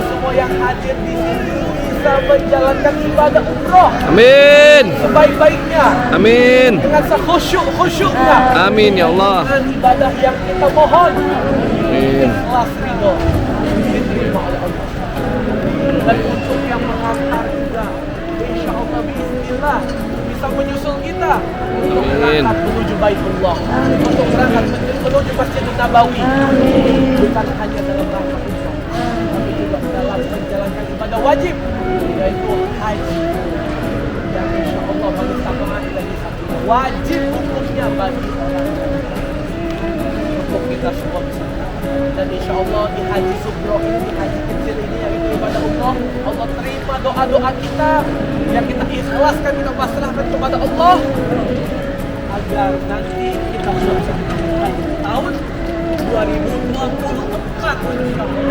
semua yang hadir di sini bisa menjalankan ibadah umroh Amin. sebaik-baiknya, Amin. dengan sekhusyuk-khusyuknya, Amin ya Allah. dengan ibadah yang kita mohon Amin. ikhlas ridho diterima oleh Allah. Dan untuk yang mengantar juga, insya Allah bismillah bisa menyusul kita untuk Amin. berangkat menuju Baitullah, untuk berangkat menuju Masjid Nabawi, bukan hanya dalam rangka umrah, tapi juga dalam menjalankan ibadah wajib, yaitu haji, yang insya Allah bagi tambahan lagi satu wajib hukumnya bagi orang untuk kita semua bisa. Dan insya Allah di haji subroh ini, di haji kecil ini, yaitu ibadah umroh, Allah terima doa-doa kita yang kita ikhlaskan, kita pasrahkan kepada Allah, agar nanti kita sudah bisa menemukan tahun 2024 insya Allah.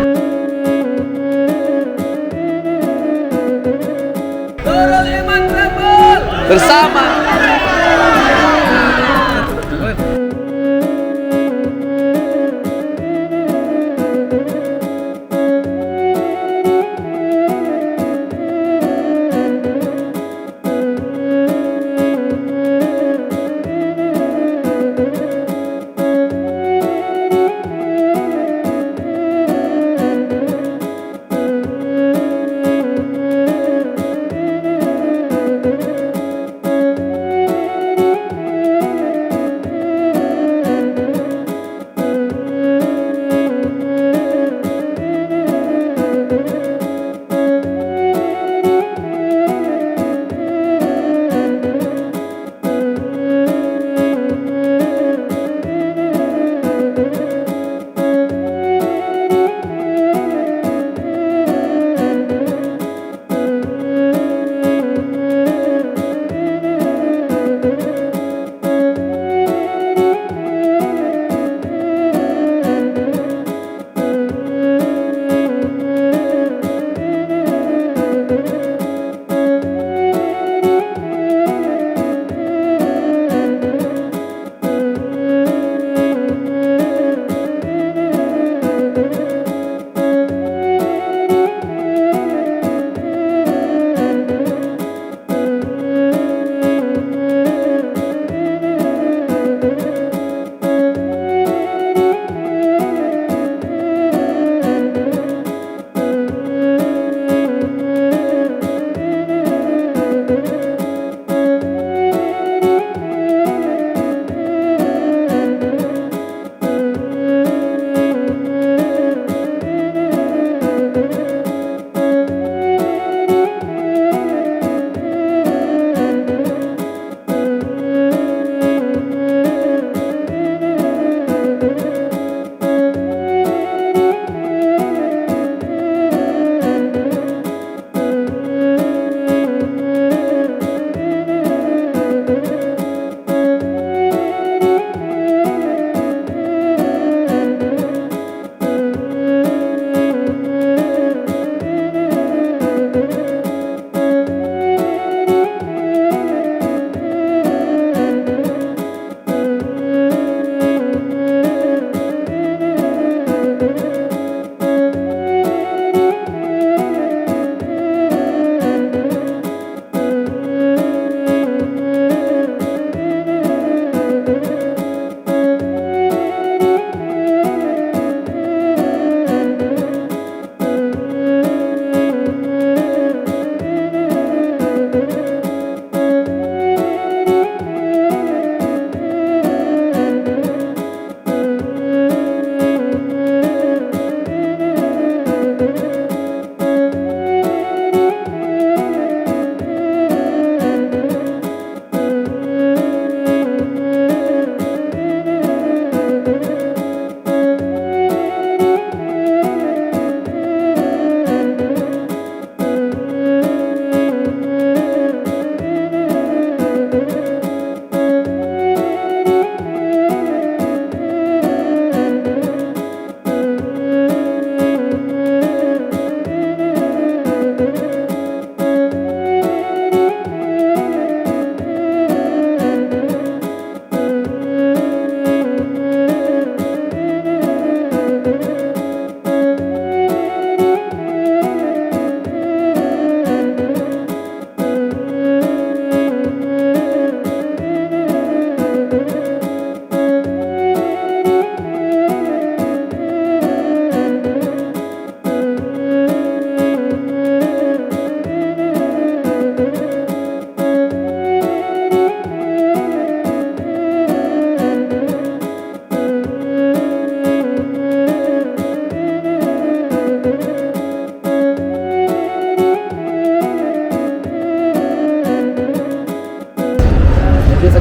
Nurul Iman Travel Bersama.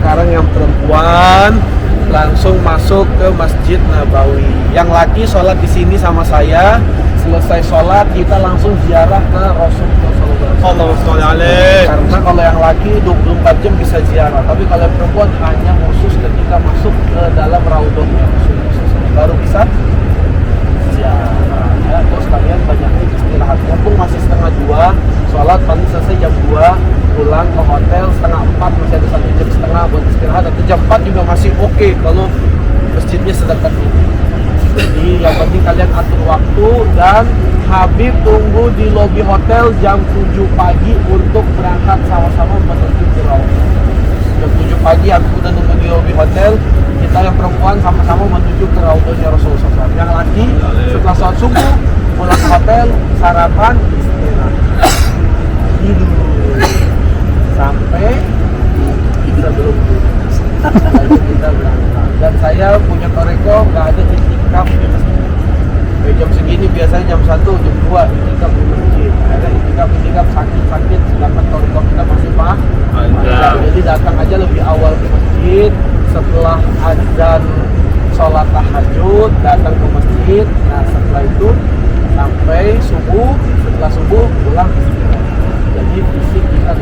sekarang yang perempuan langsung masuk ke Masjid Nabawi. Yang laki sholat di sini sama saya. Selesai sholat kita langsung ziarah ke Rasulullah SAW. Karena kalau yang laki 24 jam bisa ziarah, tapi kalau yang perempuan hanya khusus ketika masuk ke dalam raudhahnya Rasulullah SAW baru bisa ziarah. Ya, terus kalian banyak istirahat. Mumpung masih setengah 2, sholat paling selesai jam 2, pulang ke hotel setengah 4, masih ada 1 jam setengah buat istirahat, atau jam 4 juga masih oke kalau masjidnya sedekat ini. Jadi yang penting kalian atur waktu, dan Habib tunggu di lobi hotel jam 7 pagi untuk berangkat sama-sama menuju ke Raudhah. Jam 7 pagi aku udah nunggu di lobi hotel, kita yang perempuan sama-sama menuju ke Raudhahnya Rasulullah SAW. Yang laki setelah sholat subuh pulang ke hotel, sarapan, istirahat, tidur sampai sebelum kita berangkat. Dan saya punya toreko nggak ada itikaf di masjid. Jam segini biasanya jam 1, jam 2 itikaf di masjid. Ada itikaf sakit, sedangkan toreko kita masih panjang. Jadi datang aja lebih awal ke masjid, setelah azan sholat tahajud datang ke masjid. Nah setelah itu sampai subuh, setelah subuh pulang istirahat. Jadi fisik kita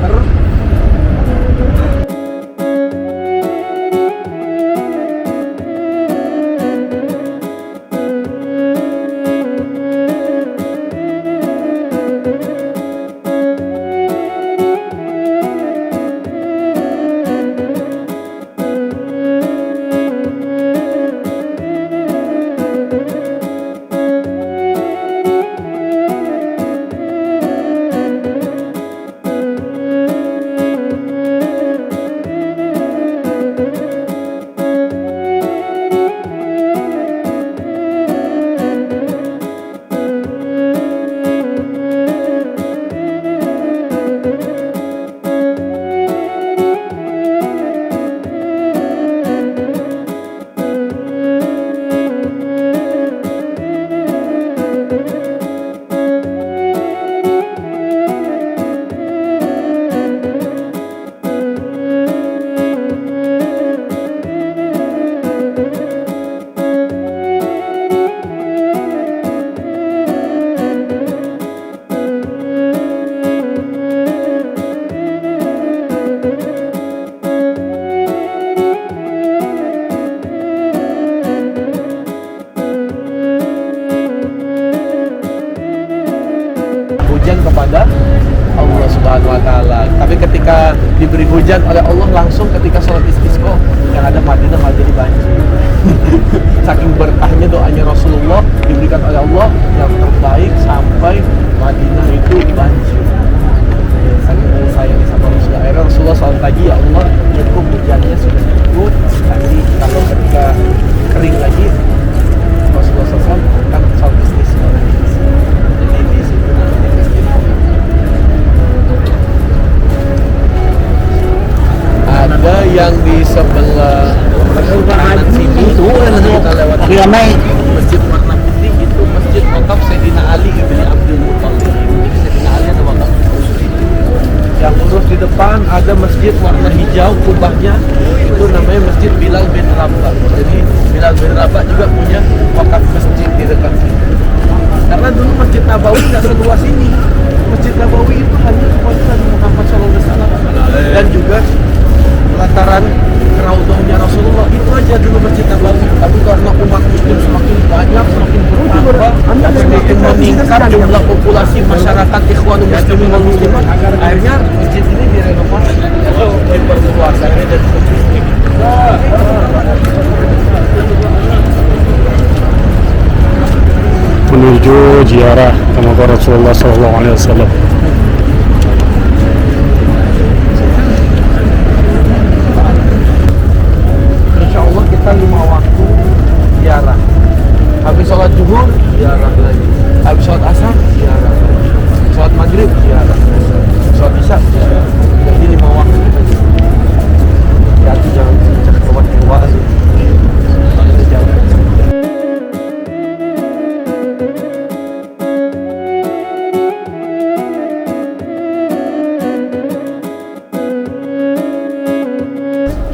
kepada Allah Subhanahu wa taala. Tapi ketika diberi hujan oleh Allah langsung ketika sholat istisqa, yang ada Madinah jadi banjir. Saking berkahnya doanya Rasulullah diberikan oleh Allah yang terbaik sampai Madinah itu banjir. Saking sayangnya sama Rasulullah. Akhirnya Rasulullah sholat lagi, ya Allah cukup hujannya sudah cukup. Nanti kalau ketika kering lagi Rasulullah SAW akan sholat istisqa. Jadi di situ ada yang di sebelah kanan sini kita lewat masjid warna putih, itu masjid wakaf Sayyidina Ali ibn Abdul Muttalib. Jadi Sayyidina Ali ada wakaf. Yang lurus di depan ada masjid warna hijau kubahnya, itu namanya Masjid Bilal bin Rabah. Jadi Bilal bin Rabah juga punya wakaf masjid di dekat sini. Karena dulu Masjid Nabawi tidak seluas ini. Masjid Nabawi itu hanya kepada Nabi Muhammad SAW dan juga pelataran raudhahnya Rasulullah, itu aja dulu Masjid Nabawi. Tapi karena umat muslim semakin banyak, semakin bertambah, semakin meningkat jumlah populasi masyarakat ikhwanul muslimin wal muslimat, akhirnya masjid ini direnovasi atau diperluas akhirnya dari masjid. Menuju ziarah ke makam Rasulullah SAW. Insyaallah kita 5 waktu ziarah. Habis sholat zuhur ziarah lagi. Habis sholat asar ziarah lagi. Sholat maghrib ziarah. Sholat isya ziarah. Jadi 5 waktu kita ziarah. Jadi jangan cek keluar keluar.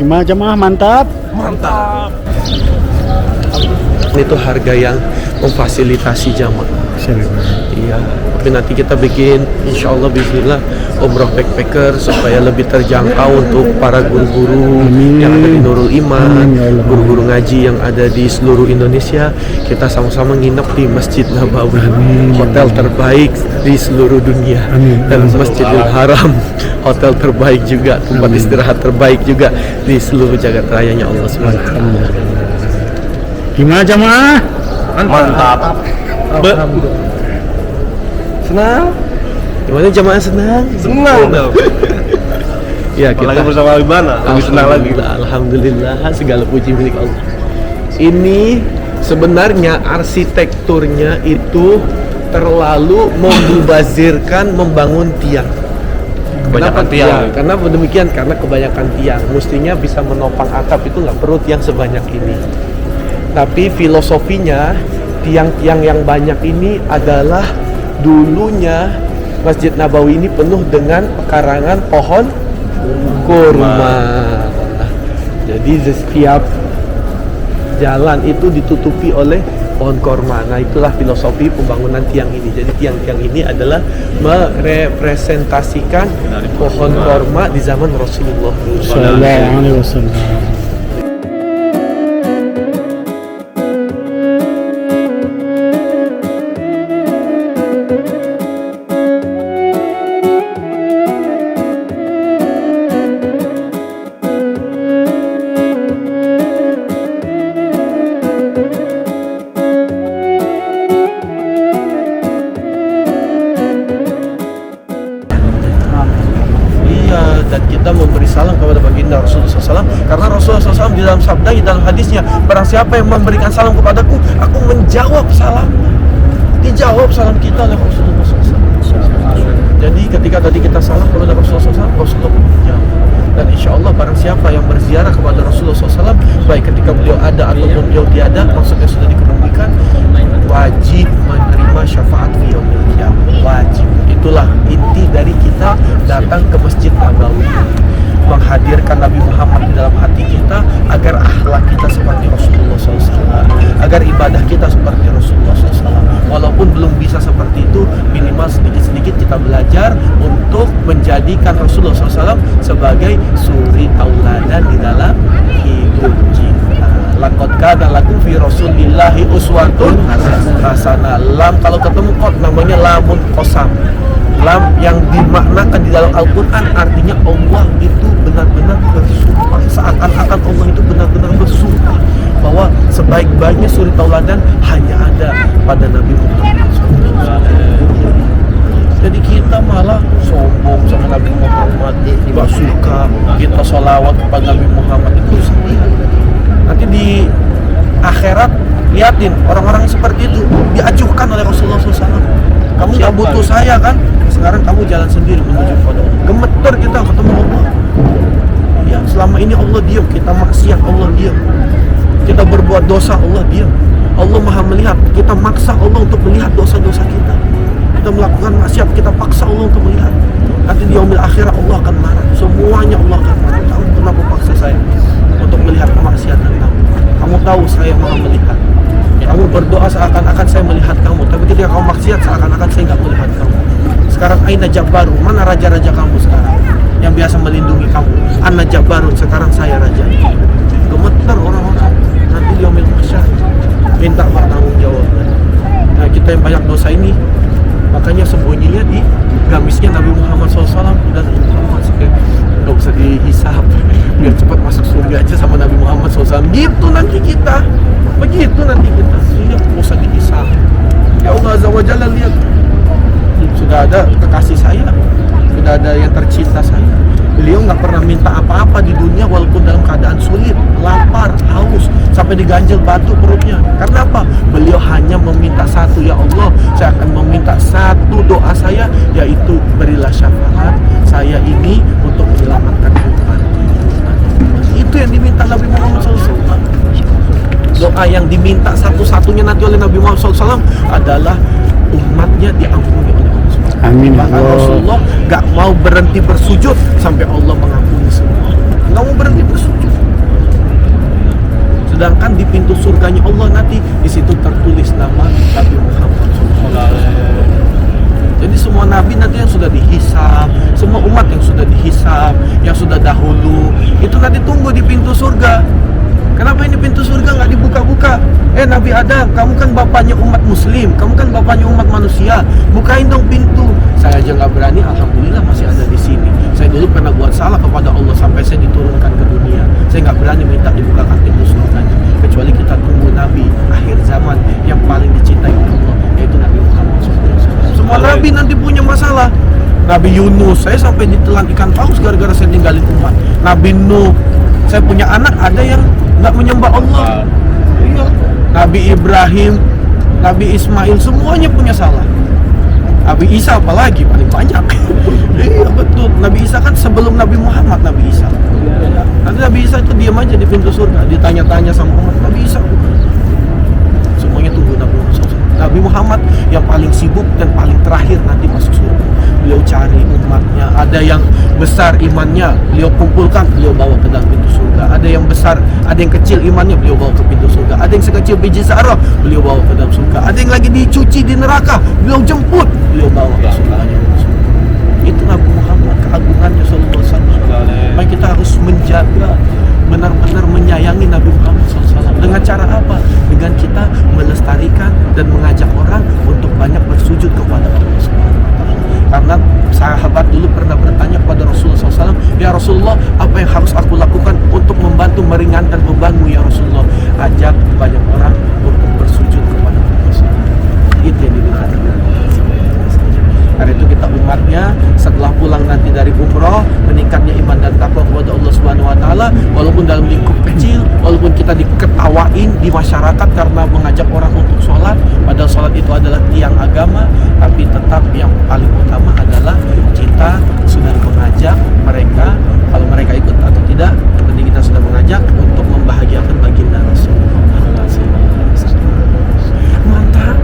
Jemaah mantap. Mantap. Itu harga yang memfasilitasi jamaah. Iya, tapi nanti kita bikin insya Allah bismillah umroh backpacker supaya lebih terjangkau untuk para guru-guru yang ada di Nurul Iman, guru-guru ngaji yang ada di seluruh Indonesia. Kita sama-sama nginep di Masjid Nabawi, hotel terbaik di seluruh dunia, dan Masjidil Haram, hotel terbaik juga, tempat istirahat terbaik juga di seluruh jagat rayanya Allah SWT. Gimana jemaah? Mantap. Senang? Gimana jamaah senang? Senang dong. Ya, kita Apalagi bersama Ibana, lebih senang lagi. Alhamdulillah, segala puji milik Allah. Ini sebenarnya arsitekturnya itu terlalu membazirkan membangun tiang. Kebanyakan Kenapa tiang. Karena demikian, karena kebanyakan tiang. Mestinya bisa menopang atap, itu nggak perlu tiang sebanyak ini. Tapi filosofinya, tiang-tiang yang banyak ini adalah dulunya Masjid Nabawi ini penuh dengan pekarangan pohon kurma. Jadi di setiap jalan itu ditutupi oleh pohon kurma. Nah, itulah filosofi pembangunan tiang ini. Jadi tiang-tiang ini adalah merepresentasikan pohon kurma di zaman Rasulullah Sallallahu alaihi wasallam. Dan kita memberi salam kepada baginda Rasulullah SAW, karena Rasulullah SAW di dalam sabdanya, dalam hadisnya, barang siapa yang memberikan salam kepadaku, aku menjawab salam. Dijawab salam kita oleh Rasulullah SAW. Jadi ketika tadi kita salam kepada Rasulullah SAW, Rasulullah menjawab. Dan insya Allah barang siapa yang berziarah kepada Rasulullah SAW, baik ketika beliau ada ataupun beliau tiada, maksudnya sudah dikemudikan, wajib menerima syafaat fi yaumil qiyamah. Wajib. Itulah inti dari kita datang ke Masjid Nabawi, menghadirkan Nabi Muhammad di dalam hati kita agar akhlak kita seperti Rasulullah SAW, agar ibadah kita seperti Rasulullah SAW. Walaupun belum bisa seperti itu, minimal sedikit-sedikit kita belajar untuk menjadikan Rasulullah SAW sebagai suri tauladan di dalam hidup kita. Laqad kana lakum fi Rasulillahi uswatun hasanah. Lam kalau ketemu kot namanya lamun qasam. Lam yang dimaknakan di dalam Al-Quran artinya Allah itu benar-benar bersumpah. Seakan-akan Allah itu benar-benar bersumpah bahwa sebaik-baiknya suri tauladan hanya ada pada Nabi Muhammad SAW. Jadi kita malah sombong sama Nabi Muhammad, gak suka kita sholawat kepada Nabi Muhammad, itu sendiri. Nanti di akhirat liatin orang-orang seperti itu diajukan oleh Rasulullah SAW. Kamu nggak butuh saya kan? Sekarang kamu jalan sendiri menuju kepada Allah. Gemeter kita ketemu Allah. Ya, selama ini Allah diam, kita maksiat Allah diam. Kita berbuat dosa Allah diam. Allah Maha melihat. Kita maksa Allah untuk melihat dosa-dosa kita. Kita melakukan maksiat, kita paksa Allah untuk melihat. Nanti di yaumil akhirah Allah akan marah. Semuanya Allah akan marah. Kamu kenapa paksa saya untuk melihat kemaksiatan kamu? Kamu tahu saya Maha melihat. Kamu berdoa seakan-akan saya melihat kamu, tapi ketika kamu maksiat seakan-akan saya nggak melihat kamu. Sekarang Aina Jabbaru, mana raja-raja kamu sekarang yang biasa melindungi kamu? Ana Jabbarun, sekarang saya raja. Gemeter orang-orang nanti di yaumil mahsyar minta pertanggung jawaban. Nah, kita yang banyak dosa ini makanya sembunyinya di gamisnya Nabi Muhammad SAW. Udah Muhammad nggak usah dihisap, biar cepat masuk surga aja sama Nabi Muhammad SAW. Gitu nanti kita, begitu nanti kita. Iya, nggak usah dihisap. Ya Allah Azza wa Jalla, lihat sudah ada kekasih saya, sudah ada yang tercinta saya. Beliau nggak pernah minta apa-apa di dunia walaupun dalam keadaan sulit, lapar, haus, sampai diganjel batu perutnya. Karena apa? Beliau hanya meminta satu, ya Allah, saya akan meminta satu doa saya, yaitu berilah syafaat saya ini untuk menyelamatkan umat. Itu yang diminta Nabi Muhammad SAW. Doa yang diminta satu-satunya nanti oleh Nabi Muhammad SAW adalah umatnya diampuni oleh Allah. Amin. Bahkan Rasulullah gak mau berhenti bersujud sampai Allah mengampuni semua. Gak mau berhenti bersujud. Sedangkan di pintu surganya Allah nanti di situ tertulis nama Nabi Muhammad SAW. Jadi semua nabi nanti yang sudah dihisab, semua umat yang sudah dihisab, yang sudah dahulu, itu nanti tunggu di pintu surga. Kenapa ini pintu surga nggak dibuka-buka? Nabi Adam, kamu kan bapaknya umat muslim, kamu kan bapaknya umat manusia, bukain dong pintu. Saya aja nggak berani, alhamdulillah masih ada di sini. Saya dulu pernah buat salah kepada Allah sampai saya diturunkan ke dunia. Saya nggak berani minta dibukakan pintu surganya, kecuali kita tunggu Nabi akhir zaman yang paling dicintai Allah, yaitu Nabi Muhammad SAW. Semua nabi nanti punya masalah. Nabi Yunus, saya sampai ditelan ikan paus gara-gara saya tinggalin umat. Nabi Nuh, saya punya anak ada yang nggak menyembah Allah. Iya. Nabi Ibrahim, Nabi Ismail, semuanya punya salah. Nabi Isa apalagi paling banyak. Iya betul. Nabi Isa kan sebelum Nabi Muhammad, Nabi Isa. Nanti Nabi Isa itu diam aja di pintu surga, ditanya-tanya sama umat. Nabi Isa semuanya tunggu Nabi Muhammad SAW. Nabi Muhammad yang paling sibuk dan paling terakhir nanti masuk surga. Beliau cari umatnya. Ada yang besar imannya, beliau kumpulkan, beliau bawa ke dalam pintu surga. Ada yang besar, ada yang kecil imannya, beliau bawa ke pintu surga. Ada yang sekecil biji zarah, beliau bawa ke dalam surga. Ada yang lagi dicuci di neraka, beliau jemput, beliau bawa ke surga. Itu Nabi Muhammad, keagungannya sallallahu alaihi wasallam. Maka kita harus menjaga, benar-benar menyayangi Nabi Muhammad SAW. Dengan cara apa? Dengan kita melestarikan dan mengajak orang untuk banyak bersujud kepada Allah Subhanahu wa Ta'ala. Karena sahabat dulu pernah bertanya kepada Rasulullah SAW, ya Rasulullah, apa yang harus aku lakukan untuk membantu meringankan bebanmu ya Rasulullah? Ajak banyak orang untuk bersujud kepada Allah Subhanahu wa Ta'ala. Itu yang diberikan. Karena itu kita umatnya setelah pulang nanti dari umroh, meningkatnya iman dan takwa kepada Allah Subhanahu wa Ta'ala, walaupun dalam lingkup kecil, walaupun kita diketawain di masyarakat karena mengajak orang untuk sholat, padahal sholat itu adalah tiang agama, tapi tetap yang paling utama adalah kita sudah mengajak mereka, kalau mereka ikut atau tidak, yang penting kita sudah mengajak untuk membahagiakan baginda Rasulullah. Mantap.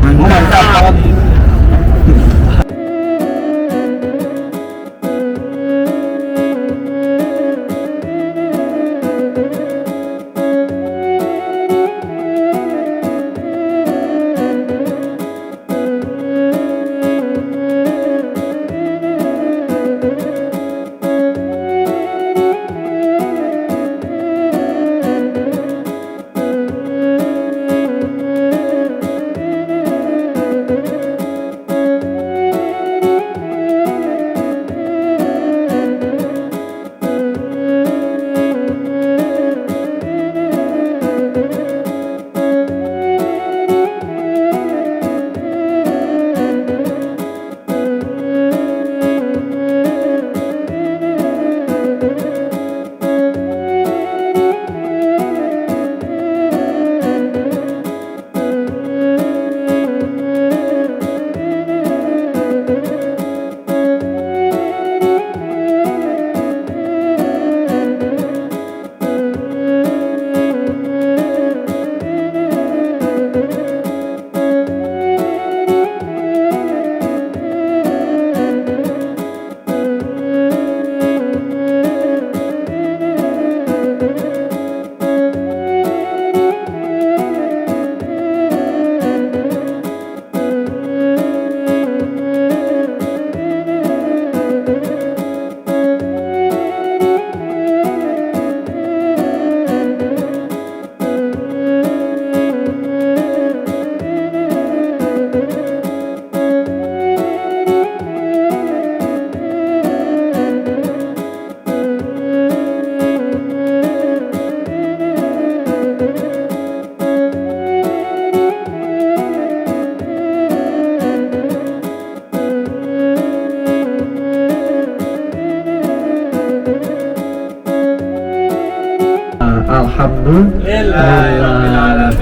Alhamdulillah.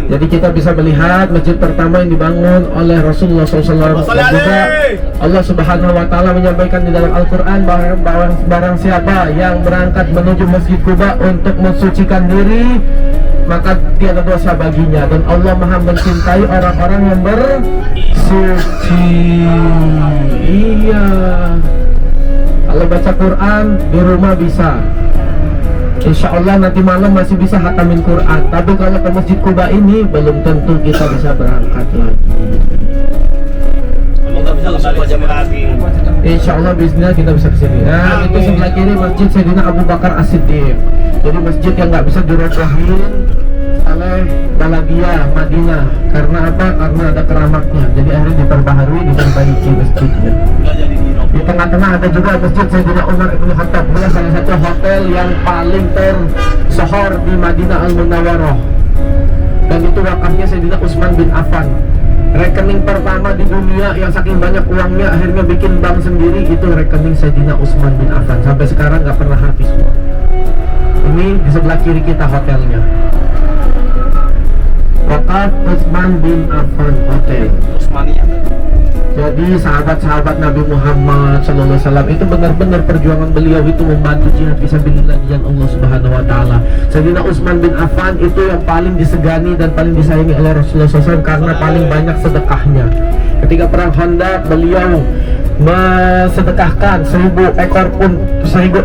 Jadi kita bisa melihat masjid pertama yang dibangun oleh Rasulullah SAW. Dan juga Allah Subhanahu wa Ta'ala menyampaikan di dalam Al-Quran barang siapa yang berangkat menuju Masjid Quba untuk mensucikan diri, maka tiada dosa baginya, dan Allah Maha mencintai orang-orang yang bersuci. Iya. Kalau baca Quran di rumah bisa, Insya Allah nanti malam masih bisa hatamin Quran. Tapi kalau ke Masjid Kuba ini belum tentu kita bisa berangkat lagi. Semoga bisa kembali jam lagi. Insya Allah bismillah kita bisa kesini. Nah itu sebelah kiri Masjid Sayyidina Abu Bakar As-Siddiq. Jadi masjid yang nggak bisa dirobohin oleh Balabiyah Madinah. Karena apa? Karena ada keramatnya. Jadi akhirnya diperbaharui, diperbaiki masjidnya. Nggak jadi dirok. Di tengah-tengah ada juga Masjid Sayyidina Umar Ibn Khattab. Dia salah satu hotel yang paling tersohor di Madinah Al-Munawwarah. Dan itu wakafnya Sayyidina Utsman bin Affan. Rekening pertama di dunia yang saking banyak uangnya akhirnya bikin bank sendiri, itu rekening Sayyidina Utsman bin Affan. Sampai sekarang nggak pernah habis. Ini di sebelah kiri kita hotelnya. Wakaf Utsman bin Affan Hotel. Usmania. Jadi sahabat-sahabat Nabi Muhammad SAW itu benar-benar perjuangan beliau itu membantu jihad fisabilillah di jalan Allah Subhanahu Wa Taala. Sayyidina Utsman bin Affan itu yang paling disegani dan paling disayangi oleh Rasulullah SAW karena paling banyak sedekahnya. Ketika perang Khandaq beliau mensedekahkan 1000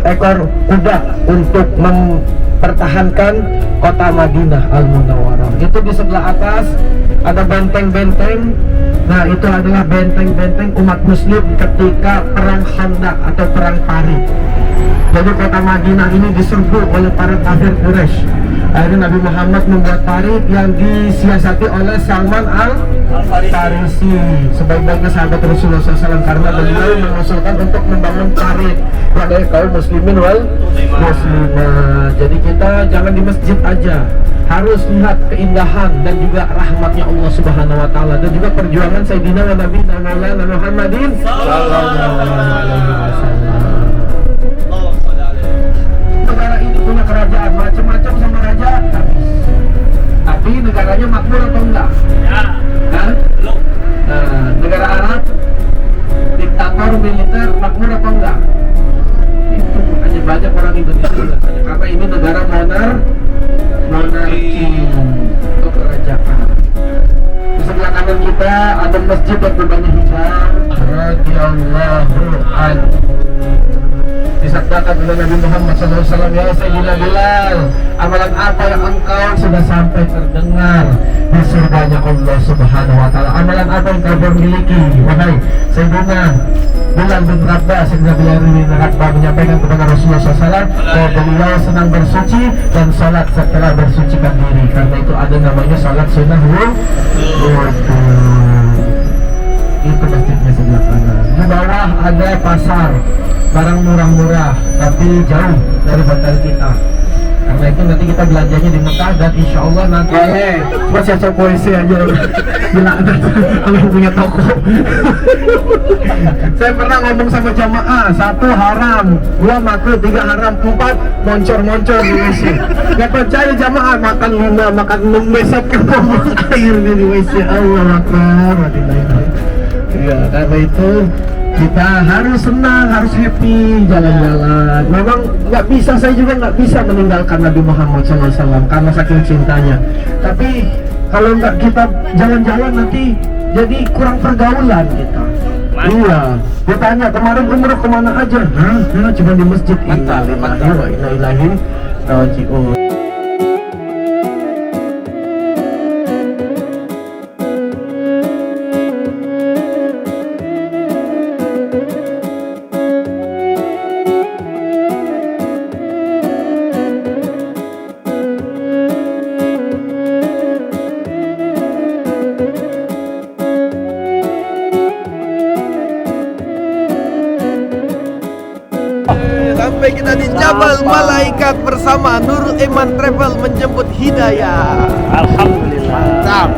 ekor kuda untuk mempertahankan kota Madinah Al-Munawwarah. Itu di sebelah atas ada benteng-benteng. Nah itu adalah benteng-benteng umat muslim ketika perang Khandaq atau perang Parit. Jadi kota Madinah ini diserbu oleh para kafir Quraisy. Akhirnya Nabi Muhammad membuat parit yang disiasati oleh Salman Al-Farisi, sebaik-baiknya sahabat Rasulullah SAW, karena beliau mengusulkan untuk membangun parit pada kaum muslimin wal muslimah. Jadi kita jangan di masjid aja, harus lihat keindahan dan juga rahmatnya Allah Subhanahu Wa Taala dan juga perjuangan Sayyidina wa Nabi Maulana Muhammadin sallallahu alaihi wasallam. Negara ini punya kerajaan macam-macam sama raja, tapi negaranya makmur atau enggak? Ya. Hah? Belum. Nah, negara Arab diktator militer makmur atau enggak? Itu hanya banyak orang Indonesia biasanya, karena ini negara monarki untuk kerajaan. Di sebelah kanan kita ada masjid yang berbanyak hijab radhiyallahu anhu. Disabdakan oleh Nabi Muhammad SAW, ya Sayyidina Bilal, amalan apa yang engkau sudah sampai terdengar di surganya Allah Subhanahu Wa Taala? Amalan apa yang kau miliki, wahai Sayyidina Bilal bin Rabah? Sayyidina Bilal bin Rabah menyampaikan kepada Rasulullah SAW bahwa beliau senang bersuci dan sholat setelah bersucikan diri. Karena itu ada namanya sholat sunnah wudu. Itu masjidnya sebelah kanan. Di bawah ada pasar barang murah-murah tapi jauh dari hotel kita. Karena itu nanti kita belanjanya di Mekah dan insya Allah nanti masih cocok puisi aja. Gila, kalau punya toko. Saya pernah ngomong sama jamaah, 1 haram, 2 makruh, 3 haram, 4 moncor-moncor di WC. Gak percaya jamaah, makan 5, makan 6, besok kebuang air di WC. Allah Akbar. Ya, karena itu kita harus senang, harus happy, jalan-jalan. Memang nggak bisa, saya juga nggak bisa meninggalkan Nabi Muhammad SAW karena saking cintanya. Tapi kalau nggak kita jalan-jalan nanti jadi kurang pergaulan kita. Iya, dia tanya kemarin umroh kemana aja? Hah? Cuma di masjid. Innalillahi wa inna ilaihi raji'un. Sampai kita di Jabal Malaikat bersama Nurul Iman Travel menjemput hidayah. Alhamdulillah. Mantap.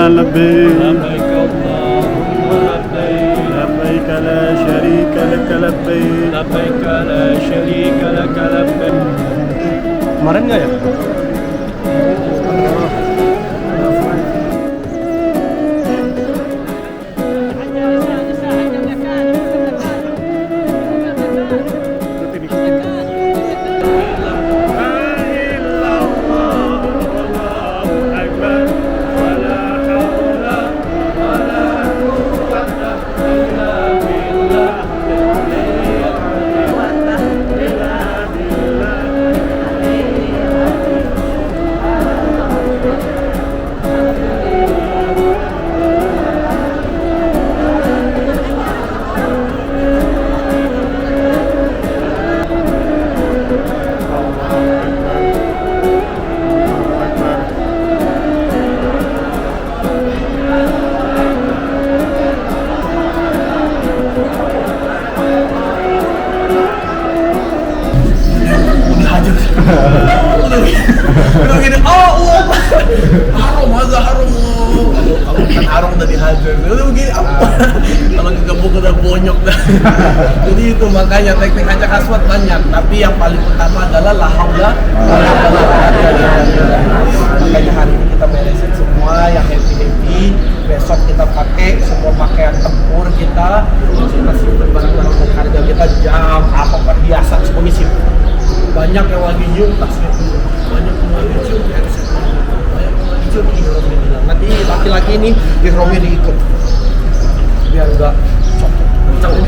لبيك لبيك اللهم لبيك لبيك لا شريك لك لبيك لبيك لا شريك لك لبيك. Kemarin nggak ya? Udah gini, harum kalau bukan harum udah dihajar. Udah begini apa? Kalau kegebuk udah bonyok dah. Jadi itu makanya teknik ajak aswat banyak, tapi yang paling utama adalah la haula wala quwwata illa billah. Makanya hari ini kita beresin semua yang happy. Besok kita pakai semua pakaian tempur kita, terus kita simpan barang-barang berharga kita, jam, apa perhiasan semuanya simpan. Banyak yang lagi nyium tasnya dulu, banyak yang lagi cium headset, banyak yang lagi cium ihramnya bilang. Nanti laki-laki ini ihramnya diikut biar enggak cocok. Kencang ini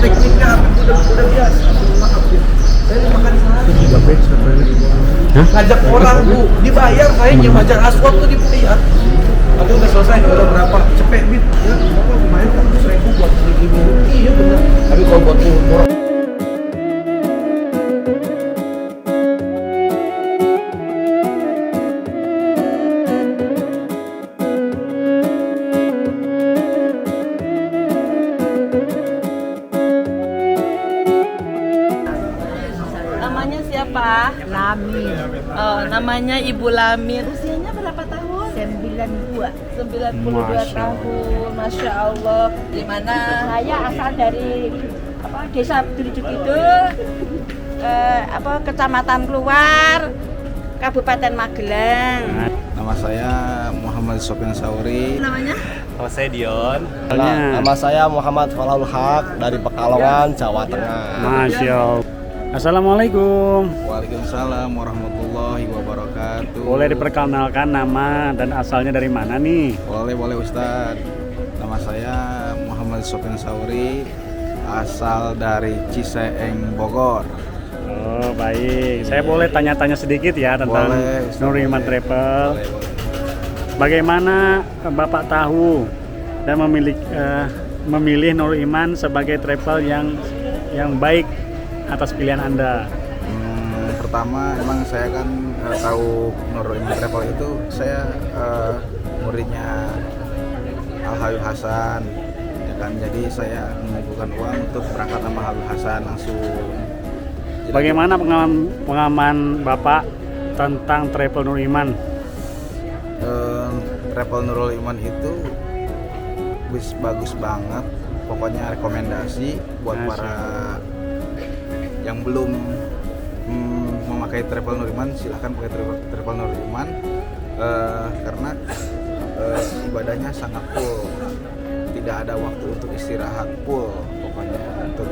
tekniknya udah biasa. Maaf ya, saya makan sehari. Ngajak orang bu, dibayar saya ngajak aswad tuh dibayar. Tapi udah selesai, udah berapa? Cepet bit, ya, lumayan 100.000 buat beli minum. Iya bener. Tapi kalau buat murah. Namanya siapa? Lamin Oh, namanya Ibu Lamin. Usianya berapa tahun? 92. 92 tahun. Masya Allah. Di mana? Saya asal dari desa Tujuh Kidul, Kecamatan Keluar, Kabupaten Magelang. Nama saya Muhammad Sofyan Sauri. Namanya? Jose Dion. Nama saya Muhammad Falahul Haq dari Pekalongan, Jawa Tengah. Masya Allah. Assalamualaikum. Waalaikumsalam warahmatullahi wabarakatuh. Boleh diperkenalkan nama dan asalnya dari mana nih? Boleh Ustadz. Nama saya Muhammad Sofyan Sauri, asal dari Ciseeng, Bogor. Oh baik. Saya boleh tanya-tanya sedikit ya tentang Boleh, Ustaz. Nur Iman Travel. Boleh. Bagaimana Bapak tahu dan memilih Nur Iman sebagai travel yang baik atas pilihan Anda? Pertama emang saya kan tahu Nur Iman Travel itu saya muridnya Al Habib Hasan, ya kan, jadi saya mengumpulkan uang untuk berangkat sama Habib Hasan langsung. Jadi, Bagaimana pengalaman Bapak tentang travel Nur Iman? travel Nurul Iman itu bagus banget, pokoknya rekomendasi buat Masya. para yang belum memakai travel Nur Iman, silahkan pakai travel Nur Iman, karena ibadahnya sangat full, tidak ada waktu untuk istirahat, full pokoknya untuk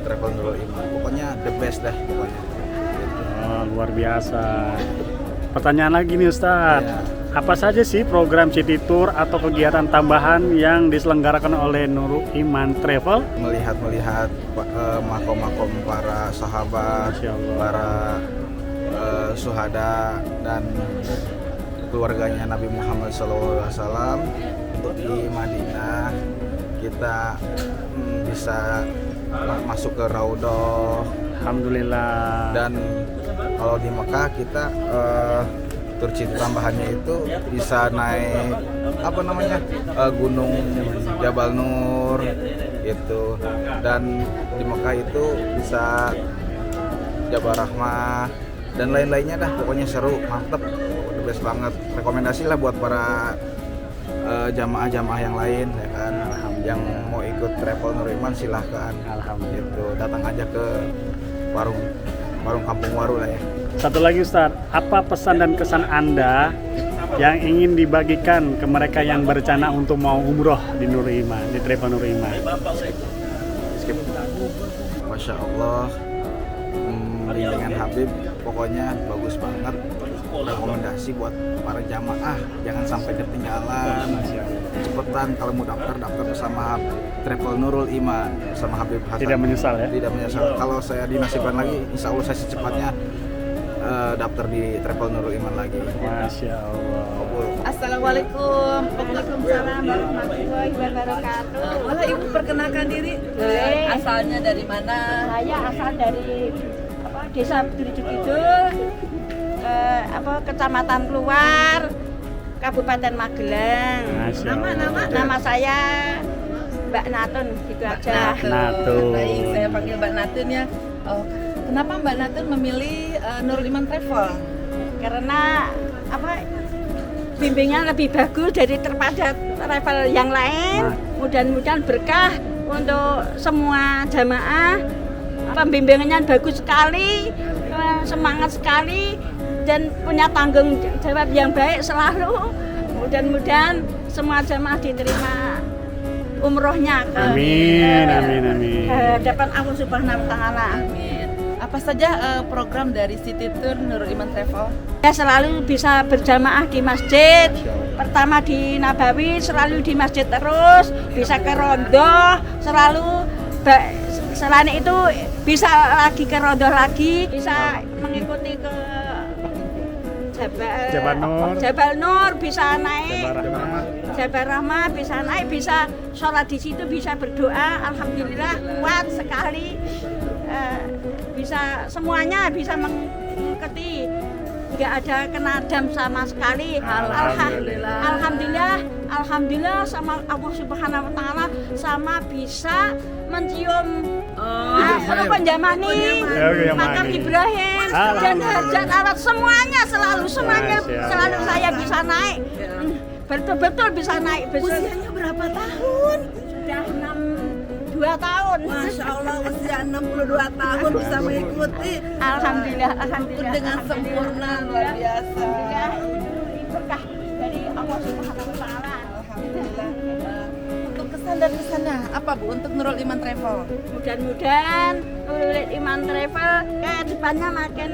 travel Nurul Iman, pokoknya the best dah pokoknya. Oh, luar biasa. Pertanyaan lagi nih Ustadz, Ya. apa saja sih program city tour atau kegiatan tambahan yang diselenggarakan oleh Nur Iman Travel? Melihat makom-makom para sahabat, Masya Allah. para syuhada dan keluarganya Nabi Muhammad SAW. Untuk di Madinah kita bisa masuk ke Raudhah, Alhamdulillah. dan kalau di Mekah kita tur city tambahannya itu bisa naik Gunung Jabal Nur gitu, dan di Mekah itu bisa Jabal Rahmah dan lain-lainnya dah, pokoknya seru, mantep, the best banget, rekomendasi lah buat para jamaah-jamaah yang lain ya kan, yang mau ikut travel Nur Iman silahkan. Alhamdulillah. Gitu, datang aja ke warung Kampung Waru lah ya. Satu lagi Ustaz, apa pesan dan kesan Anda yang ingin dibagikan ke mereka yang berencana untuk mau umroh di Nur Iman, di Travel Nur Iman? Skip. Masya Allah, bimbingan Habib pokoknya bagus banget. Rekomendasi buat para jamaah, jangan sampai ketinggalan. Cepetan kalau mau daftar bersama Travel Nurul Iman, bersama Habib Hasan. Tidak menyesal ya? Tidak menyesal. Kalau saya dinasibkan lagi, insya Allah saya secepatnya daftar di Travel Nurul Iman lagi. Masya Allah. Assalamualaikum. Waalaikumsalam warahmatullahi wabarakatuh. Boleh Ibu perkenalkan diri? Boleh. Asalnya dari mana? Saya asal dari Desa Biduri Kidul, Kecamatan Kluwar, Kabupaten Magelang. Masya Allah. Nama saya Mbak Natun, gitu aja. Natun. Baik, saya panggil Mbak Natun ya. Oh, kenapa Mbak Natun memilih Nurul Iman Travel? Karena bimbingan lebih bagus dari daripada travel yang lain. Mudah-mudahan berkah untuk semua jamaah. Pembimbingannya bagus sekali, semangat sekali, dan punya tanggung jawab yang baik selalu. Mudah-mudahan semua jamaah diterima umrohnya. Amin, amin, amin. Dapat Allah Subhanahu wa Ta'ala. Amin. Apa saja program dari City Tour Nurul Iman Travel? Saya selalu bisa berjamaah di masjid. Pertama di Nabawi, selalu di masjid terus, bisa ke Rondo, selain itu bisa lagi ke Rondo lagi, bisa mengikuti ke Jabal Nur, bisa naik Jabal Rahmah, bisa naik, bisa sholat di situ, bisa berdoa. Alhamdulillah kuat sekali, bisa semuanya bisa mengikuti, nggak ada kena dam sama sekali. Alhamdulillah sama Allah Subhanahu wa Ta'ala, sama bisa mencium Konjamani, makam Ibrahim, dan Hajat Arad, semuanya selalu saya bisa naik, betul-betul bisa naik. Usianya berapa tahun? Sudah 62 tahun. Masya Allah, usia 62 tahun bisa mengikuti. Alhamdulillah. Dengan sempurna, luar biasa. Berkah dari Allah Subhanahu wa Ta'ala. Alhamdulillah. Untuk kesan dan kesannya apa Bu untuk Nurul Iman Travel? Mudah-mudahan Nurul Iman Travel ke depannya makin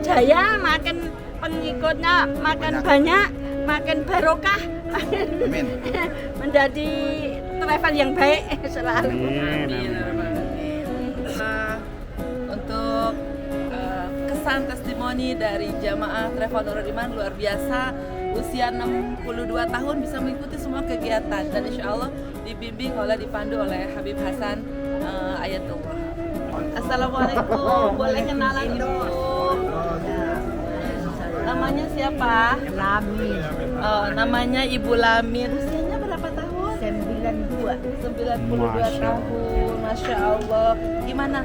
jaya, makin pengikutnya makin banyak, makin barokah. Amin. Menjadi travel yang baik selalu. Untuk kesan testimoni dari jamaah Travel Nurul Iman luar biasa, usia 62 tahun bisa mengikuti semua kegiatan dan insya Allah dibimbing dipandu oleh Habib Hasan Ayatullah. Assalamualaikum, boleh kenalan Ibu? Namanya siapa? Lamin. Oh, namanya Ibu Lamin. Usianya berapa tahun? 92 tahun. Masya Allah. Gimana?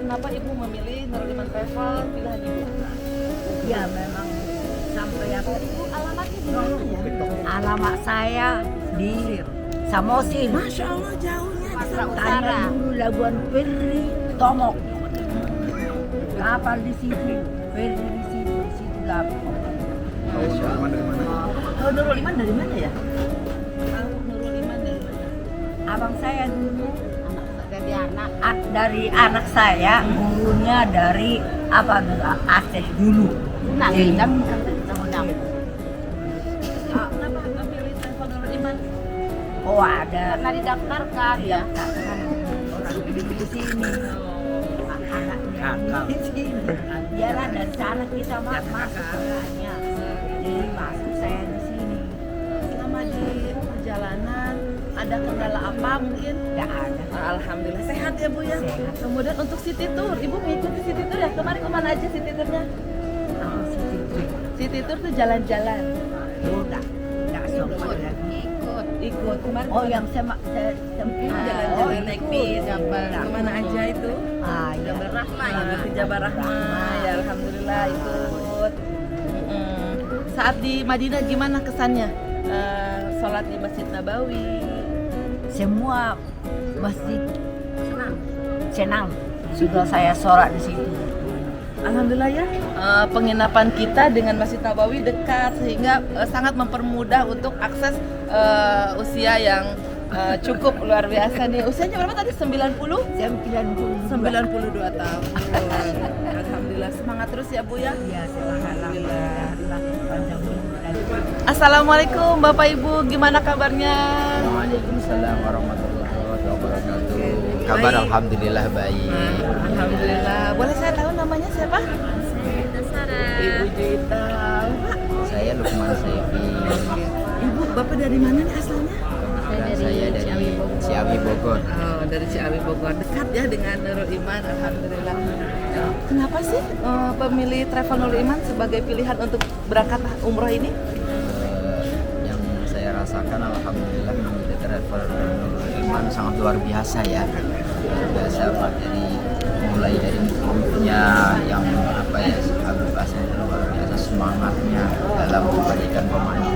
Kenapa Ibu memilih Nurul Iman Travel pilihan Ibu? Ya memang sampai apa? Ibu alamatnya di mana ya? Alamat saya di Samosin. Masya Allah jauhnya di Tanya dulu Labuan Perri, Tomok. Kapal di situ, Perri di situ Labuan. Oh, Nurul Iman dari mana ya? Nurul Iman dari mana? Abang saya dulu dari anak saya, gurunya dari Aceh dulu. Kenapa memilih Travel Nurul Iman? Oh ada. Karena didaftarkan ya. Orang di sini. Anaknya di sini. Iyalah dari sana kita masuk orangnya. Jadi masuk saya di sini. Selama di perjalanan ada kendala apa mungkin? Tidak ada. Alhamdulillah sehat ya Bu ya. Sehat. Kemudian untuk City Tour, Ibu mengikuti City Tour ya? Kemarin kemana aja City Tournya? Aku situ. City Tour tuh jalan-jalan. Udah sempat lagi. Ikut kemarin. Oh yang jalan-jalan naik bis. Kemana aja itu? Jabal Rahmah. Ke Jabal Rahmah. Ya alhamdulillah ikut. Saat di Madinah gimana kesannya? sholat di Masjid Nabawi. Semua masjid senang sudah saya sholat di situ. Alhamdulillah ya, penginapan kita dengan Masjid Nabawi dekat sehingga sangat mempermudah untuk akses usia yang cukup luar biasa nih. Usianya berapa tadi? 90? 92 tahun. Alhamdulillah, semangat terus ya Bu ya. Ya, alhamdulillah. Panjang umur. Assalamualaikum Bapak Ibu, gimana kabarnya? Waalaikumsalam warahmatullahi wabarakatuh. Kabar Baik. alhamdulillah baik. Alhamdulillah. Boleh saya tahu namanya siapa? Ibu Juita. Saya Lukman Saifi. Ibu, Bapak dari mana nih asalnya? Dan saya dari Ciawi Bogor. Oh, dari Ciawi Bogor. Dekat ya dengan Nurul Iman, alhamdulillah. Kenapa sih pemilih Travel Nurul Iman sebagai pilihan untuk berangkat umroh ini? Yang saya rasakan alhamdulillah memilih travel Nurul Iman sangat luar biasa ya. Luar biasa Pak, mulai dari muka-mukanya yang apa ya, Habib Hasan luar biasa semangatnya dalam memberikan pemandu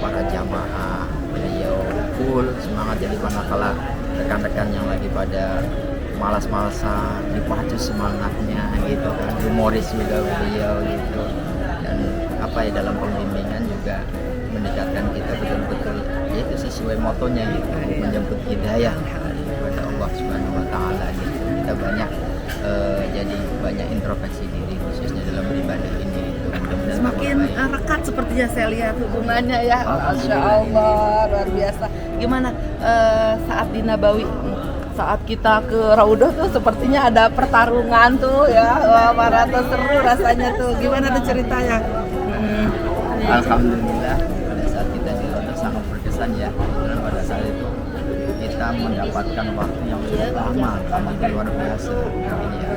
para jamaah. Beliau full semangat, jadi manakala rekan-rekan yang lagi pada malas-malasan dipacu semangatnya gitu kan, humoris juga beliau gitu, dan apa ya, dalam pembimbingan juga mendekatkan kita betul-betul ya itu sesuai motonya gitu, menjemput hidayah kepada Allah Subhanahu wa taala gitu. Kita banyak jadi banyak introspeksi diri khususnya dalam beribadah ini gitu. Mudah-mudahan Semakin baik. rekat sepertinya saya lihat hubungannya ya. Masya Allah, luar biasa. Gimana saat di Nabawi? Saat kita ke Raudhah tuh sepertinya ada pertarungan tuh ya. Wah, maraton seru rasanya tuh. Gimana tuh ceritanya? Alhamdulillah pada saat kita di Raudhah sangat berkesan ya. Kebetulan pada saat itu kita mendapatkan waktu yang cukup lama luar biasa. Mungkin ya,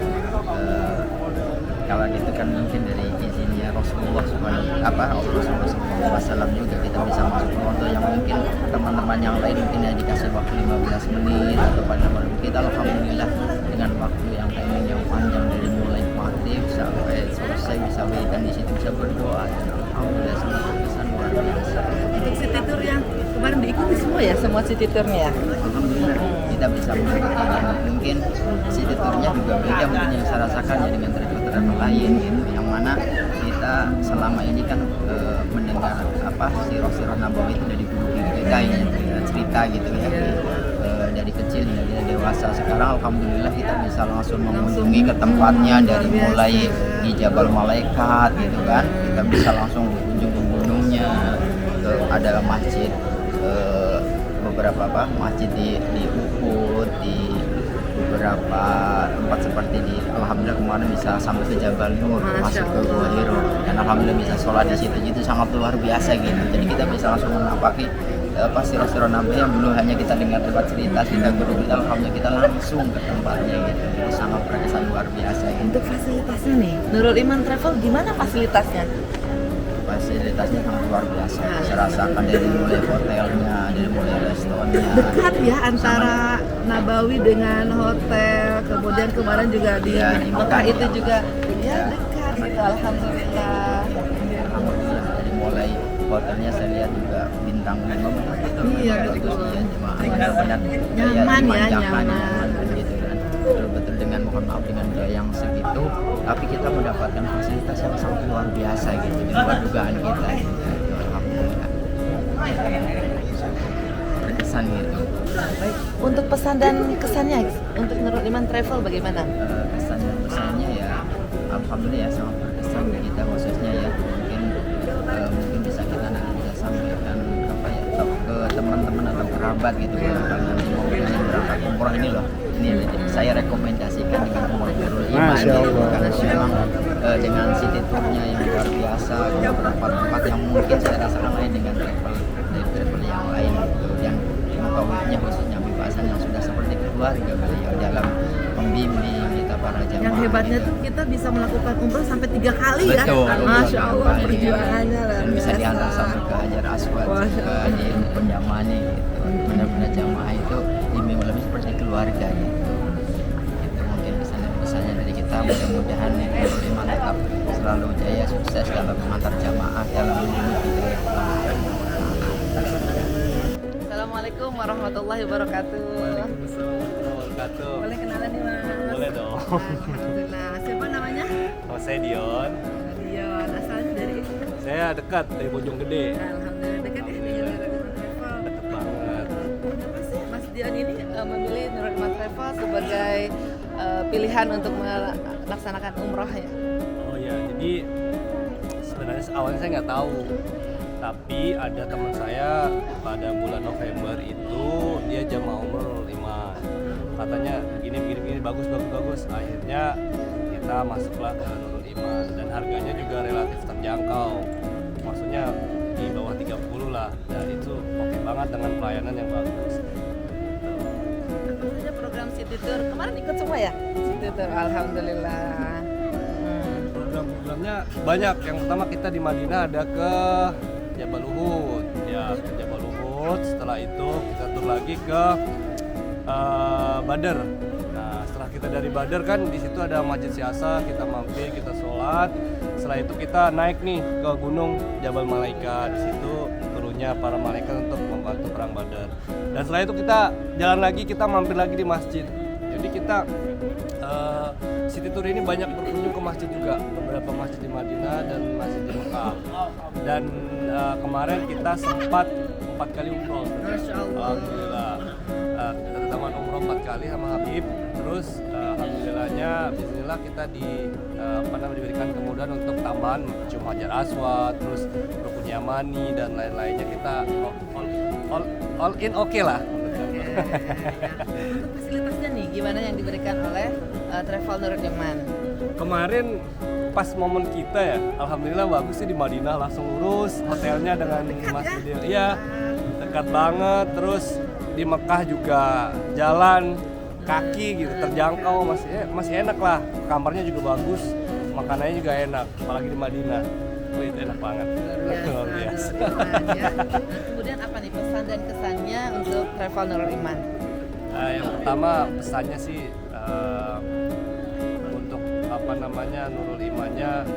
kalau gitu kan mungkin dari izinnya Rasulullah SAW juga kita bisa masuk ke Raudhah yang mungkin teman-teman yang lain mungkin ya dikasih waktu 15 menit atau pada malam. Kita alhamdulillah dengan waktu yang timing yang panjang dari mulai maghrib sampai selesai bisa wiridan di situ, bisa berdoa, dan alhamdulillah sangat berkesan luar biasa. Untuk city tour yang kemarin diikuti semua ya, semua city tournya ya? Alhamdulillah kita bisa mengikuti, dan mungkin city tournya juga beda mungkin yang saya rasakan ya dengan travel lain gitu, yang mana kita selama ini kan mendengar apa sirah-sirah Nabawi itu dari guru kita ya, cerita gitu ya, dari kecil hingga kita dewasa. Sekarang alhamdulillah kita bisa langsung mengunjungi ke tempatnya, dari mulai di Jabal Malaikat gitu kan, kita bisa langsung berkunjung ke gunungnya, ada masjid beberapa masjid di Uhud, di beberapa tempat seperti di alhamdulillah kemarin bisa sampai ke Jabal Nur, masuk ke Gua Hiro, dan alhamdulillah bisa sholat di situ. Itu sangat luar biasa gitu. Jadi kita bisa langsung menapaki sirah-sirah Nabi yang dulu hanya kita dengar lewat cerita guru kita, alhamdulillah kita langsung ke tempatnya gitu. Jadi sangat berkesan luar biasa gitu. Untuk fasilitasnya nih, Nurul Iman Travel gimana fasilitasnya? Fasilitasnya sangat luar biasa. Saya rasakan dari mulai hotelnya, dari mulai restorannya. Dekat ya antara Nabawi dengan hotel, kemudian kemarin juga di Ya, di Mekah Mekah itu ya. juga ya dekat gitu, alhamdulillah. Alhamdulillah dari mulai hotelnya saya lihat juga bintang 5. Iya, betul. betul. Benar-benar Nyaman ya, nyaman. gitu kan. Betul-betul dengan mohon maaf dengan biaya yang segitu, tapi kita mendapatkan fasilitas yang sangat luar biasa gitu, di luar dugaan kita gitu. Alhamdulillah. Berkesan gitu. Baik, untuk pesan dan kesannya untuk Nurul Iman Travel bagaimana? Kesan dan pesannya ya alhamdulillah ya sangat berkesan di kita, khususnya ya mungkin bisa kita nanti bisa sampaikan apa ya ke teman-teman atau kerabat gitu ya, kalau nanti mau ingin berangkat umroh ini loh, ini saya rekomendasikan dengan umroh Nurul Iman Masya gitu, Allah. karena memang dengan city tournya yang luar biasa, beberapa tempat yang mungkin saya rasakan lain dengan travel yang lain gitu, yang mengetahuinya khususnya pembahasan yang sudah seperti keluarga beliau dalam membimbing kita para jamaah. Yang hebatnya gitu. tuh kita bisa melakukan umroh sampai 3 kali ya. Betul, Masya Allah, betul. perjuangannya luar Dan bisa biasa. diantar sampai ke Hajar Aswad, Masya ke di Penjamani gitu. Benar-benar jamaah itu dibimbing lebih seperti keluarga gitu. Itu mungkin pesan-pesannya dari kita. Mudah-mudahan Nurul Iman tetap selalu jaya, sukses dalam mengantar jamaah dalam menuju hidayah Allah. Assalamualaikum warahmatullahi wabarakatuh. Waalaikumsalam warahmatullahi wabarakatuh. Boleh kenalan nih Mas? Boleh dong. Alhamdulillah. Siapa namanya? Saya Dion. Dion. Asalnya dari? Saya dekat dari Bojonggede. Alhamdulillah dekat ya dengan Nurul Iman Travel. Dekat banget. Kenapa sih Mas Dion ini memilih Nurul Iman Travel sebagai pilihan untuk melaksanakan umroh ya? Oh ya, jadi sebenarnya awalnya saya nggak tahu. Tapi ada teman saya pada bulan November itu dia jamaah umroh Nurul Iman. Katanya gini bagus. Akhirnya kita masuklah ke Nurul Iman dan harganya juga relatif terjangkau. Maksudnya di bawah 30 lah. Dan itu oke banget dengan pelayanan yang bagus. Apa saja program City Tour? Kemarin ikut semua ya? City Tour, alhamdulillah. Program-programnya banyak. Yang pertama kita di Madinah ada ke Jabal Uhud. Ya, ke Jabal Uhud. Setelah itu kita tur lagi ke Badar. Nah, setelah kita dari Badar kan di situ ada Masjid Siasa, kita mampir, kita sholat. Setelah itu kita naik nih ke Gunung Jabal Malaika. Di situ turunnya para malaikat untuk membantu perang Badar. Dan setelah itu kita jalan lagi, kita mampir lagi di masjid. Jadi kita City Tour ini banyak berkunjung ke masjid juga, beberapa masjid di Madinah dan masjid di Mekah. Dan kemarin kita sempat 4 kali umroh. Masya Allah. Alhamdulillah. Kita taman umroh 4 kali sama Habib. Terus alhamdulillahnya, bismillah kita diberikan kemudahan untuk tambahan cium Hajar Aswad, terus Rukun Yamani dan lain-lainnya. Kita all in oke lah. Untuk fasilitasnya nih, gimana yang diberikan oleh Travel Nurul Iman? Kemarin pas momen kita ya, alhamdulillah bagus sih di Madinah, langsung lurus, hotelnya dengan masjid. Iya, dekat banget. Terus di Mekah juga jalan kaki gitu, terjangkau, masih enak lah. Kamarnya juga bagus, makanannya juga enak, apalagi di Madinah. Oh, itu enak banget. Luar biasa. Ya. Kemudian apa nih pesan dan kesannya untuk Travel Nurul Iman? Yang pertama pesannya sih untuk Nurul Imannya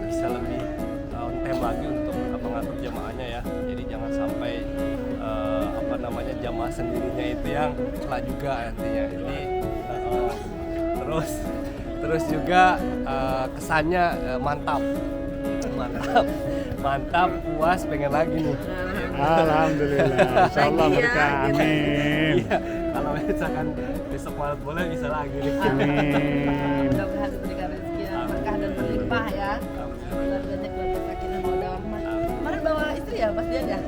bisa lebih on time lagi untuk mengatur jamaahnya ya. Jadi jangan sampai jamaah sendirinya itu yang telah juga nantinya. Jadi terus juga kesannya mantap, puas, pengen lagi nih. Alhamdulillah, insyaallah berkah. Amin. Iya, kalau misalkan besok malam boleh bisa lagi nih. Amin. Mudah-mudahan diberikan rezeki yang berkah dan berlimpah ya. Keluarganya keluarga sakinah mawaddah warahmah. Kemarin bawa istri ya, Mas Dian ya?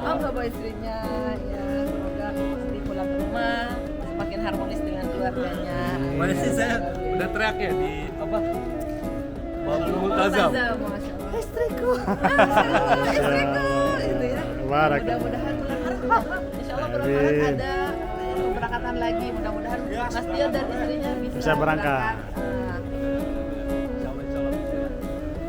Oh, nggak bawa istrinya. Ya, semoga istri pulang ke rumah semakin harmonis dengan keluarganya. Mana sih saya udah teriak ya di Babul Multazam. Masya Allah. Istriku. Itu ya. Barak. Mudah-mudahan bulan Maret. Insya Allah bulan Maret ada keberangkatan lagi. Mudah-mudahan Mas Dion dan istrinya bisa berangkat. Insyaallah bisa.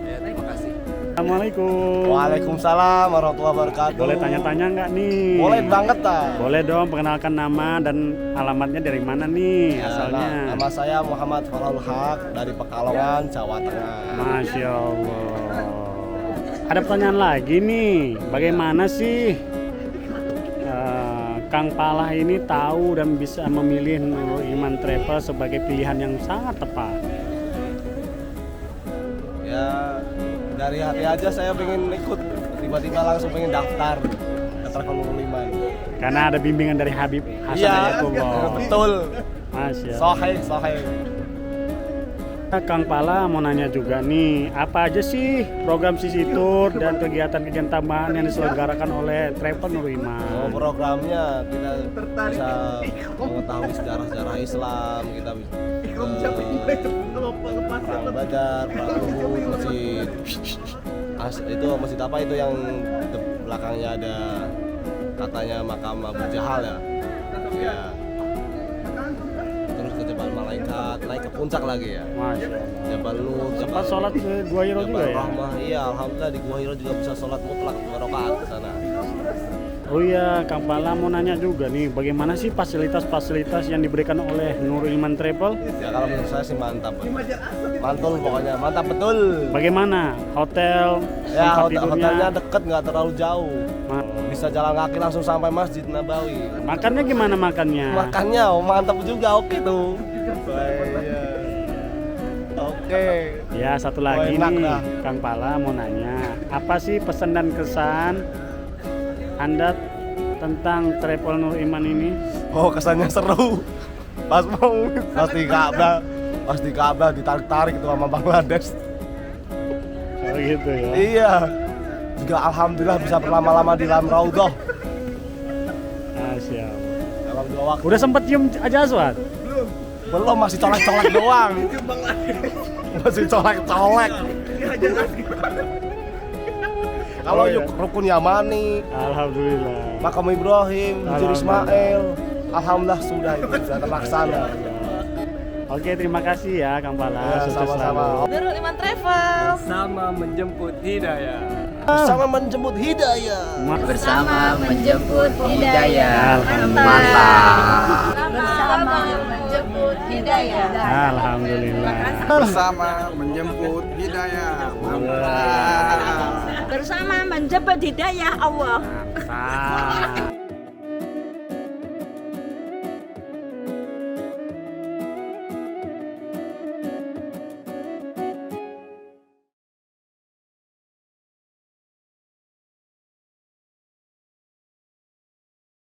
Ya, terima kasih. Assalamualaikum. Waalaikumsalam warahmatullahi wabarakatuh. Boleh tanya-tanya nggak nih? Boleh banget tak? Boleh dong, perkenalkan nama dan alamatnya dari mana nih asalnya? Nama saya Muhammad Falal Haq dari Pekalongan, Jawa Tengah. Masya Allah. Ada pertanyaan lagi nih, bagaimana sih Kang Palah ini tahu dan bisa memilih Nurul Iman Travel sebagai pilihan yang sangat tepat? Ya dari hati aja saya pengen ikut, tiba-tiba langsung pengen daftar ke Travel Nurul Iman. Karena ada bimbingan dari Habib Hasan Iya, Ayatullah. betul. Masya Allah. Sahih. Kang Pala mau nanya juga nih, apa aja sih program City Tour dan kegiatan-kegiatan tambahan yang diselenggarakan oleh Travel Nurul Iman? Oh, programnya kita bisa mengetahui sejarah-sejarah Islam, kita bisa perang Badar, perang Uhud, masjid itu masjid apa itu yang belakangnya ada katanya makam Abu Jahal ya. Ya. Terus ke Jabal Malaikat, naik ke puncak lagi ya. Masya Allah. Jabal Nur, Sempat sholat ke Gua Hiro juga ya? Rahmah. Iya, alhamdulillah di Gua Hiro juga bisa sholat mutlak 2 rakaat ke sana. Oh iya, Kang Pala mau nanya juga nih, bagaimana sih fasilitas-fasilitas yang diberikan oleh Nurul Iman Travel? Ya kalau menurut saya sih mantap. Mantul pokoknya, mantap betul. Bagaimana? Hotel, Ya tempat tidurnya? hotelnya deket, nggak terlalu jauh. Bisa jalan kaki langsung sampai Masjid Nabawi. Makannya gimana makannya? Makannya mantap juga, oke tuh. Iya. Oke. Ya, satu lagi enak nih, dah. Kang Pala mau nanya, apa sih pesan dan kesan Anda tentang travel Nur Iman ini? Oh, kesannya seru. Pas di Ka'bah ditarik-tarik tuh sama Bangladesh. Oh gitu ya. Iya. Juga alhamdulillah bisa berlama-lama di dalam raudhah. Siap. Dalam 2 waktu. Udah sempet cium aja Aswad? Belum, masih colek-colek doang. Masih colek-colek. Kalau yuk rukun Yamani, Alhamdulillah. makam Ibrahim, Bujur Ismail, alhamdulillah sudah itu sudah terlaksana. Oke, terima kasih ya Kang Pala. Ya, Sukses sama-sama. selalu. Nurul Iman Travel. Bersama menjemput hidayah. Bersama menjemput hidayah. Bersama menjemput hidayah. Alhamdulillah. Bersama menjemput hidayah. Alhamdulillah. Bersama menjemput hidayah. Bersama menjemput hidayah Allah. Mantap.